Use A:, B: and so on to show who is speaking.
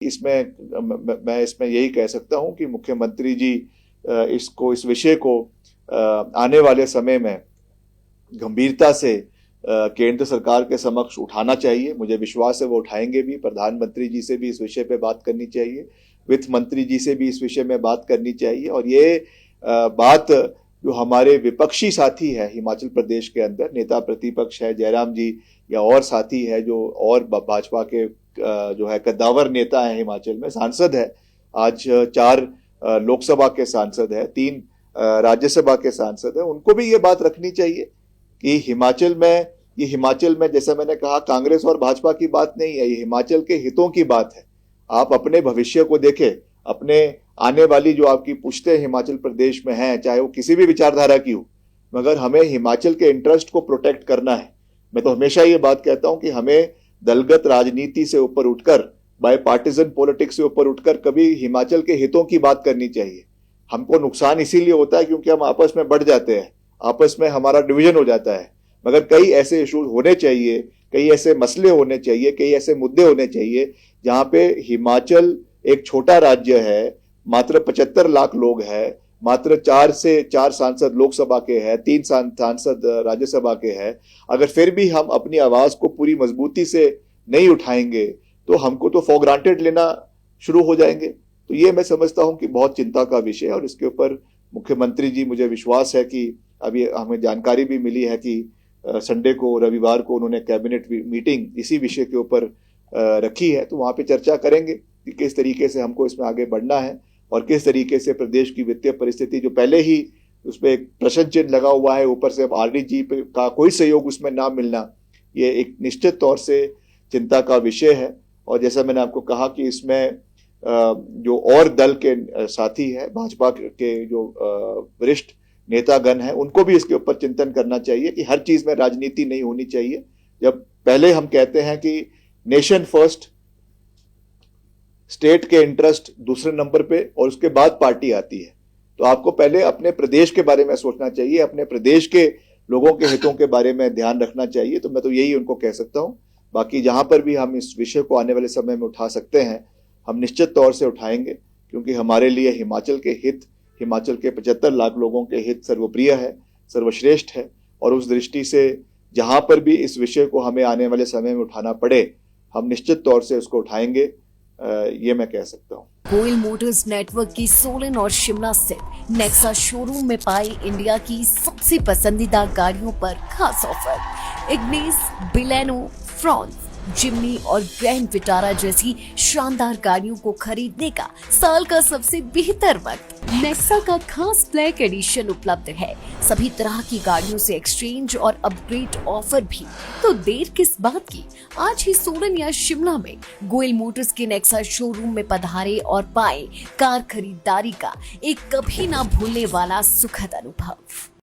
A: मैं इसमें यही कह सकता हूं कि मुख्यमंत्री जी इस विषय को आने वाले समय में गंभीरता से केंद्र सरकार के समक्ष उठाना चाहिए। मुझे विश्वास है वो उठाएंगे भी। प्रधानमंत्री जी से भी इस विषय पे बात करनी चाहिए, वित्त मंत्री जी से भी इस विषय में बात करनी चाहिए। और ये बात जो हमारे विपक्षी साथी है हिमाचल प्रदेश के अंदर, नेता प्रतिपक्ष है जयराम जी या और साथी है जो और भाजपा के जो है कद्दावर नेता है हिमाचल में, सांसद है, आज 4 लोकसभा के सांसद है, 3 राज्यसभा के सांसद है, उनको भी ये बात रखनी चाहिए कि हिमाचल में जैसा मैंने कहा कांग्रेस और भाजपा की बात नहीं है, ये हिमाचल के हितों की बात है। आप अपने भविष्य को देखें, अपने आने वाली जो आपकी पुश्तें हिमाचल प्रदेश में हैं, चाहे वो किसी भी विचारधारा की हो, मगर हमें हिमाचल के इंटरेस्ट को प्रोटेक्ट करना है। मैं तो हमेशा ये बात कहता हूं कि हमें दलगत राजनीति से ऊपर उठकर, बाय पार्टिजन पॉलिटिक्स से ऊपर उठकर कभी हिमाचल के हितों की बात करनी चाहिए। हमको नुकसान इसीलिए होता है क्योंकि हम आपस में बढ़ जाते हैं, आपस में हमारा डिवीजन हो जाता है। मगर कई ऐसे इशूज होने चाहिए, कई ऐसे मसले होने चाहिए, कई ऐसे मुद्दे होने चाहिए जहां पे हिमाचल एक छोटा राज्य है, मात्र 75 लाख लोग हैं, मात्र 4 से 4 सांसद लोकसभा के हैं, 3 सांसद राज्यसभा के हैं। अगर फिर भी हम अपनी आवाज को पूरी मजबूती से नहीं उठाएंगे तो हमको तो फॉर ग्रांटेड लेना शुरू हो जाएंगे। तो ये मैं समझता हूं कि बहुत चिंता का विषय है। और इसके ऊपर मुख्यमंत्री जी, मुझे विश्वास है कि अभी हमें जानकारी भी मिली है कि संडे को, रविवार को उन्होंने कैबिनेट मीटिंग इसी विषय के ऊपर रखी है। तो वहां पे चर्चा करेंगे कि किस तरीके से हमको इसमें आगे बढ़ना है और किस तरीके से प्रदेश की वित्तीय परिस्थिति, जो पहले ही उसपे एक प्रश्न चिन्ह लगा हुआ है, ऊपर से अब आरडीजी का कोई सहयोग उसमें ना मिलना, ये एक निश्चित तौर से चिंता का विषय है। और जैसा मैंने आपको कहा कि इसमें जो और दल के साथी है, भाजपा के जो वरिष्ठ नेतागण हैं, उनको भी इसके ऊपर चिंतन करना चाहिए कि हर चीज में राजनीति नहीं होनी चाहिए। जब पहले हम कहते हैं कि नेशन फर्स्ट, स्टेट के इंटरेस्ट दूसरे नंबर पे और उसके बाद पार्टी आती है, तो आपको पहले अपने प्रदेश के बारे में सोचना चाहिए, अपने प्रदेश के लोगों के हितों के बारे में ध्यान रखना चाहिए। तो मैं तो यही उनको कह सकता हूं। बाकी जहां पर भी हम इस विषय को आने वाले समय में उठा सकते हैं, हम निश्चित तौर से उठाएंगे, क्योंकि हमारे लिए हिमाचल के हित, हिमाचल के 75 लाख लोगों के हित सर्वप्रिय है, सर्वश्रेष्ठ है। और उस दृष्टि से जहां पर भी इस विषय को हमें आने वाले समय में उठाना पड़े, हम निश्चित तौर से उसको उठाएंगे, ये मैं कह सकता हूँ।
B: गोयल मोटर्स नेटवर्क की सोलन और शिमला स्थित नेक्सा शोरूम में पाई इंडिया की सबसे पसंदीदा गाड़ियों पर खास ऑफर। इग्निस, बिलेनो, फ्रॉन्स, जिम्नी और ग्रैंड विटारा जैसी शानदार गाड़ियों को खरीदने का साल का सबसे बेहतर वक्त। नेक्सा का खास ब्लैक एडिशन उपलब्ध है। सभी तरह की गाड़ियों से एक्सचेंज और अपग्रेड ऑफर भी। तो देर किस बात की, आज ही सोलन या शिमला में गोयल मोटर्स के नेक्सा शोरूम में पधारे और पाए कार खरीदारी का एक कभी ना भूलने वाला सुखद अनुभव।